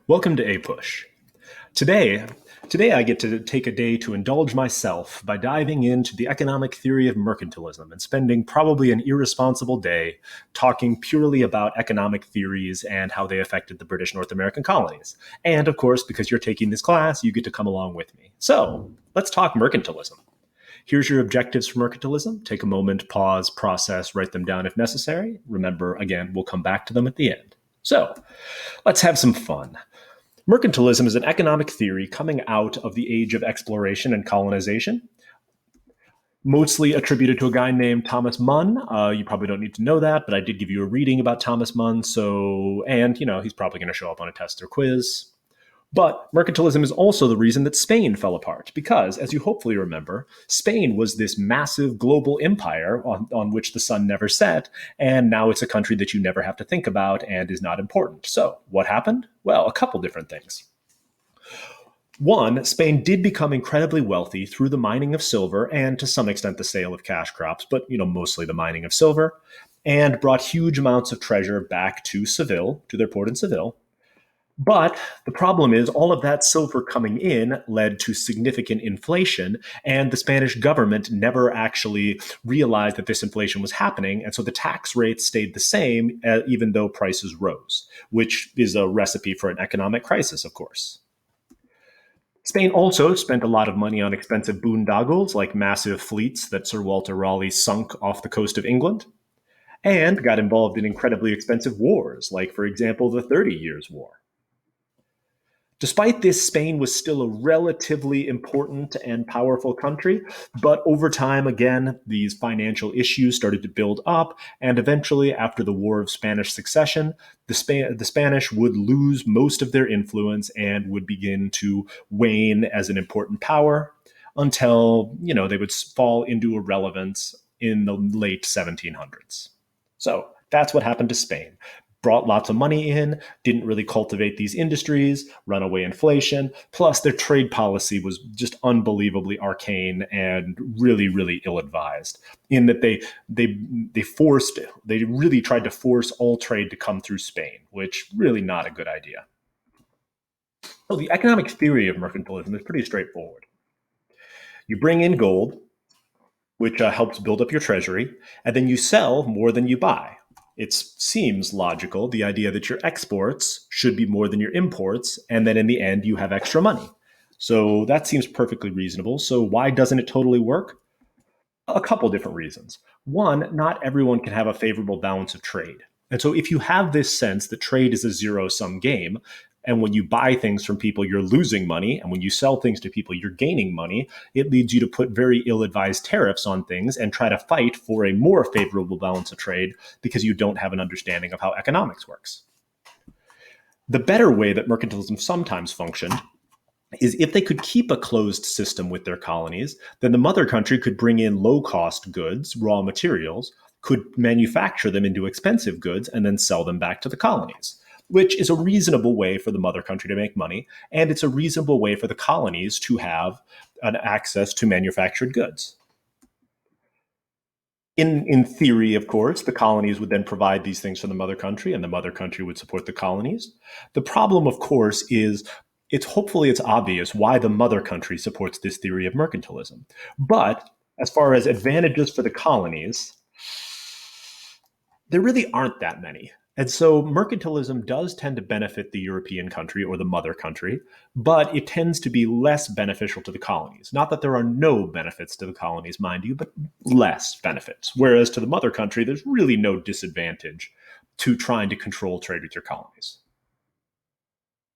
Welcome to A Push. Today, today I get to take a day to indulge myself by diving into the economic theory of mercantilism and spending probably an irresponsible day talking purely about economic theories and how they affected the British North American colonies. And of course, because you're taking this class, you get to come along with me. So, let's talk mercantilism. Here's your objectives for mercantilism. Take a moment, pause, process, write them down if necessary. Remember, again, we'll come back to them at the end. So, let's have some fun. Mercantilism is an economic theory coming out of the age of exploration and colonization, mostly attributed to a guy named Thomas Munn. You probably don't need to know that, but I did give you a reading about Thomas Munn. And he's probably going to show up on a test or quiz. But mercantilism is also the reason that Spain fell apart, because, as you hopefully remember, Spain was this massive global empire on which the sun never set, and now it's a country that you never have to think about and is not important. So, what happened? Well, a couple different things. One, Spain did become incredibly wealthy through the mining of silver and to some extent the sale of cash crops, but mostly the mining of silver, and brought huge amounts of treasure back to Seville, to their port in Seville. But the problem is all of that silver coming in led to significant inflation, and the Spanish government never actually realized that this inflation was happening. And so the tax rate stayed the same, even though prices rose, which is a recipe for an economic crisis, of course. Spain also spent a lot of money on expensive boondoggles, like massive fleets that Sir Walter Raleigh sunk off the coast of England, and got involved in incredibly expensive wars, like, for example, the 30 Years' War. Despite this, Spain was still a relatively important and powerful country, but over time, again, these financial issues started to build up, and eventually, after the War of Spanish Succession, the Spanish would lose most of their influence and would begin to wane as an important power until, they would fall into irrelevance in the late 1700s. So that's what happened to Spain. Brought lots of money in, didn't really cultivate these industries, runaway inflation, plus their trade policy was just unbelievably arcane and really, really ill-advised in that they really tried to force all trade to come through Spain, which really not a good idea. So the economic theory of mercantilism is pretty straightforward. You bring in gold, which helps build up your treasury, and then you sell more than you buy. It seems logical, the idea that your exports should be more than your imports, and then in the end, you have extra money. So that seems perfectly reasonable. So why doesn't it totally work? A couple different reasons. One, not everyone can have a favorable balance of trade. And so if you have this sense that trade is a zero-sum game, and when you buy things from people, you're losing money, and when you sell things to people, you're gaining money, it leads you to put very ill-advised tariffs on things and try to fight for a more favorable balance of trade because you don't have an understanding of how economics works. The better way that mercantilism sometimes functioned is if they could keep a closed system with their colonies, then the mother country could bring in low-cost goods, raw materials, could manufacture them into expensive goods, and then sell them back to the colonies, which is a reasonable way for the mother country to make money, and it's a reasonable way for the colonies to have an access to manufactured goods. In theory, of course, the colonies would then provide these things for the mother country, and the mother country would support the colonies. The problem, of course, is it's obvious why the mother country supports this theory of mercantilism. But as far as advantages for the colonies, there really aren't that many. And so mercantilism does tend to benefit the European country or the mother country, but it tends to be less beneficial to the colonies. Not that there are no benefits to the colonies, mind you, but less benefits. Whereas to the mother country, there's really no disadvantage to trying to control trade with your colonies.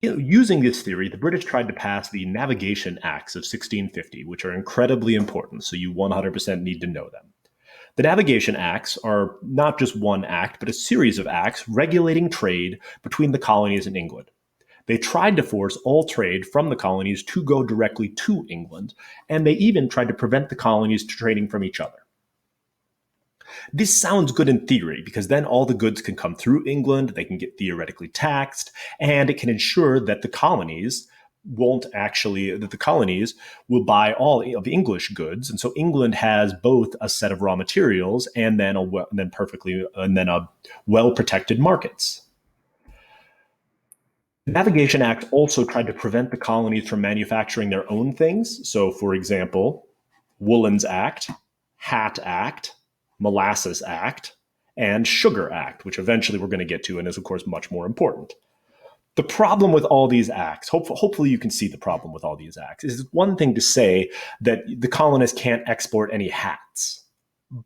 Using this theory, the British tried to pass the Navigation Acts of 1650, which are incredibly important, so you 100% need to know them. The Navigation Acts are not just one act, but a series of acts regulating trade between the colonies and England. They tried to force all trade from the colonies to go directly to England, and they even tried to prevent the colonies trading from each other. This sounds good in theory, because then all the goods can come through England, they can get theoretically taxed, and it can ensure that the colonies will buy all of English goods, and so England has both a set of raw materials and then well-protected markets. The Navigation Act also tried to prevent the colonies from manufacturing their own things. So, for example, Woolens Act, Hat Act, Molasses Act, and Sugar Act, which eventually we're going to get to and is, of course, much more important. The problem with all these acts, hopefully you can see the problem with all these acts, is one thing to say that the colonists can't export any hats.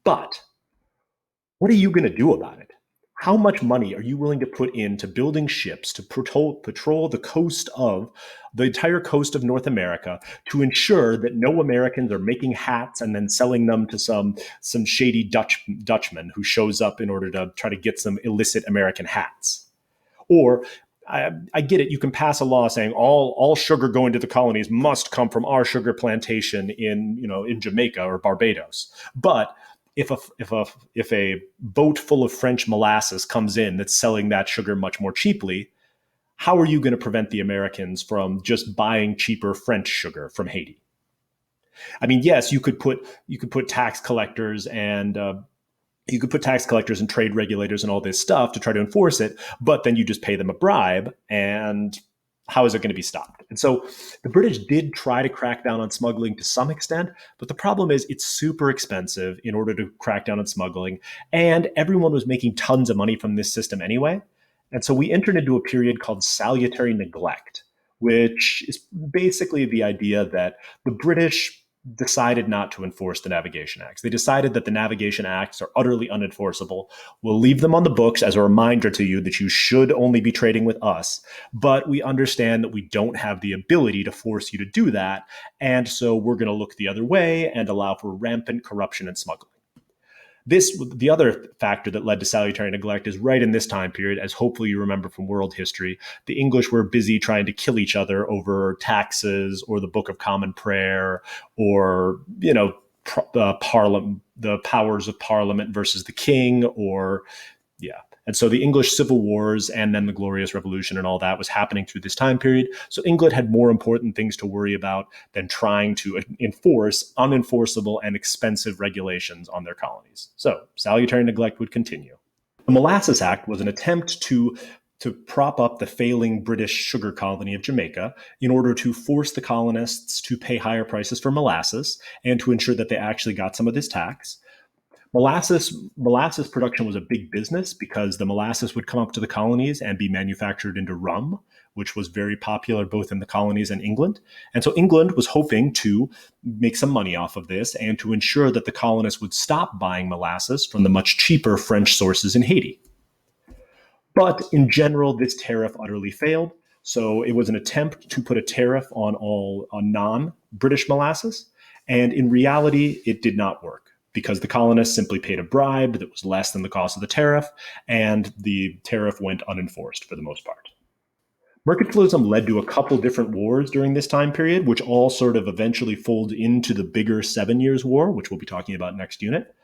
But what are you going to do about it? How much money are you willing to put into building ships to patrol the coast of the entire coast of North America to ensure that no Americans are making hats and then selling them to some shady Dutchman who shows up in order to try to get some illicit American hats? Or I get it. You can pass a law saying all sugar going to the colonies must come from our sugar plantation in Jamaica or Barbados. But if a boat full of French molasses comes in that's selling that sugar much more cheaply, how are you going to prevent the Americans from just buying cheaper French sugar from Haiti? I mean, yes, you could put tax collectors and trade regulators and all this stuff to try to enforce it, but then you just pay them a bribe, and how is it going to be stopped? And so the British did try to crack down on smuggling to some extent, but the problem is it's super expensive in order to crack down on smuggling, and everyone was making tons of money from this system anyway. And so we entered into a period called salutary neglect, which is basically the idea that the British decided not to enforce the Navigation Acts. They decided that the Navigation Acts are utterly unenforceable. We'll leave them on the books as a reminder to you that you should only be trading with us. But we understand that we don't have the ability to force you to do that. And so we're going to look the other way and allow for rampant corruption and smuggling. The other factor that led to salutary neglect is right in this time period, as hopefully you remember from world history. The English were busy trying to kill each other over taxes or the Book of Common Prayer, or the powers of Parliament versus the king, or yeah. And so the English civil wars and then the Glorious Revolution and all that was happening through this time period. So England had more important things to worry about than trying to enforce unenforceable and expensive regulations on their colonies. So salutary neglect would continue. The Molasses Act was an attempt to prop up the failing British sugar colony of Jamaica in order to force the colonists to pay higher prices for molasses and to ensure that they actually got some of this tax. Molasses production was a big business because the molasses would come up to the colonies and be manufactured into rum, which was very popular both in the colonies and England. And so England was hoping to make some money off of this and to ensure that the colonists would stop buying molasses from the much cheaper French sources in Haiti. But in general, this tariff utterly failed. So it was an attempt to put a tariff on non-British molasses, and in reality, it did not work because the colonists simply paid a bribe that was less than the cost of the tariff, and the tariff went unenforced for the most part. Mercantilism led to a couple different wars during this time period, which all sort of eventually fold into the bigger 7 Years' War, which we'll be talking about next unit.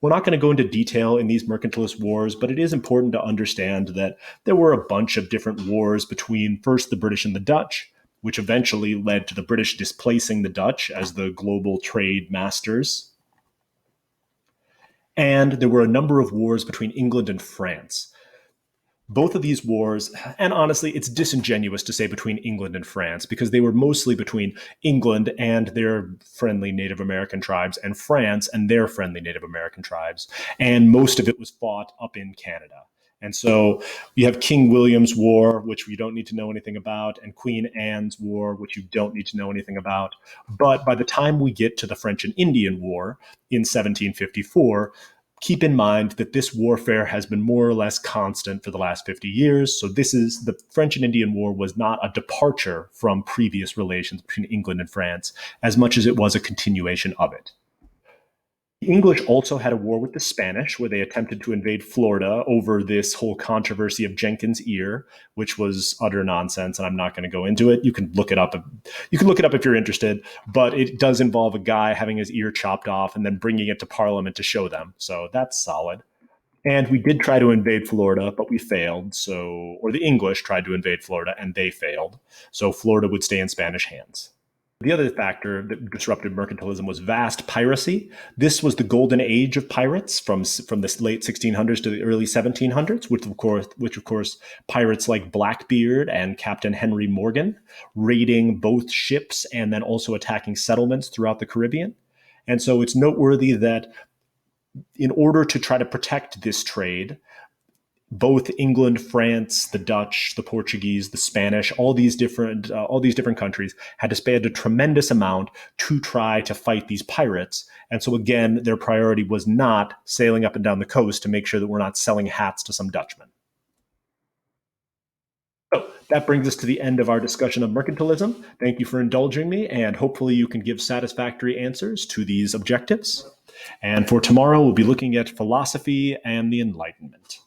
We're not going to go into detail in these mercantilist wars, but it is important to understand that there were a bunch of different wars between first the British and the Dutch, which eventually led to the British displacing the Dutch as the global trade masters. And there were a number of wars between England and France. Both of these wars, and honestly, it's disingenuous to say between England and France, because they were mostly between England and their friendly Native American tribes and France and their friendly Native American tribes. And most of it was fought up in Canada. And so you have King William's War, which we don't need to know anything about, and Queen Anne's War, which you don't need to know anything about. But by the time we get to the French and Indian War in 1754, keep in mind that this warfare has been more or less constant for the last 50 years. So the French and Indian War was not a departure from previous relations between England and France as much as it was a continuation of it. The English also had a war with the Spanish, where they attempted to invade Florida over this whole controversy of Jenkins' ear, which was utter nonsense, and I'm not going to go into it. You can look it up. You can look it up if you're interested, but it does involve a guy having his ear chopped off and then bringing it to Parliament to show them. So that's solid. And we did try to invade Florida, but we failed. Or the English tried to invade Florida, and they failed. So Florida would stay in Spanish hands. The other factor that disrupted mercantilism was vast piracy. This was the golden age of pirates from the late 1600s to the early 1700s, which of course pirates like Blackbeard and Captain Henry Morgan raiding both ships and then also attacking settlements throughout the Caribbean. And so it's noteworthy that in order to try to protect this trade, both England, France, the Dutch, the Portuguese, the Spanish, all these different countries had to spend a tremendous amount to try to fight these pirates. And so again, their priority was not sailing up and down the coast to make sure that we're not selling hats to some Dutchman. So that brings us to the end of our discussion of mercantilism. Thank you for indulging me, and hopefully you can give satisfactory answers to these objectives. And for tomorrow, we'll be looking at philosophy and the Enlightenment.